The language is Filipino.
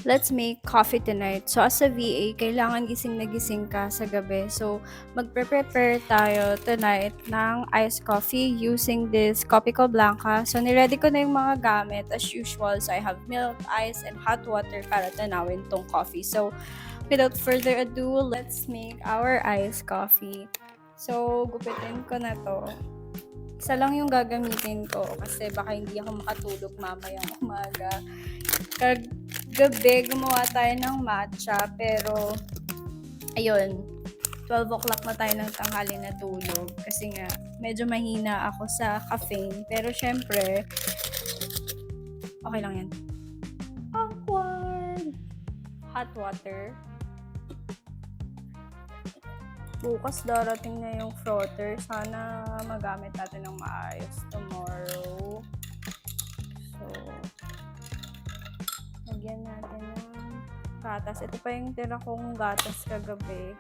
Let's make coffee tonight. So, as a VA, kailangan gising na gising ka sa gabi. So, magpe-prepare tayo tonight ng iced coffee using this Copico Blanca. So, niready ko na yung mga gamit as usual. So, I have milk, ice, and hot water para tanawin tong coffee. So, without further ado, let's make our iced coffee. So, gupitin ko na to. Isa lang yung gagamitin ko kasi baka hindi ako makatulog mamayang umaga. Kagabi, gumawa tayo ng matcha pero ayun, 12 o'clock na tayo ng tanghali na tulog kasi nga medyo mahina ako sa caffeine pero syempre okay lang yan. Awkward! Hot water. Bukas darating na yung frother. Sana magamit natin ng maayos tomorrow. So, lagyan natin ng gatas. Ito pa yung tira kong gatas kagabi.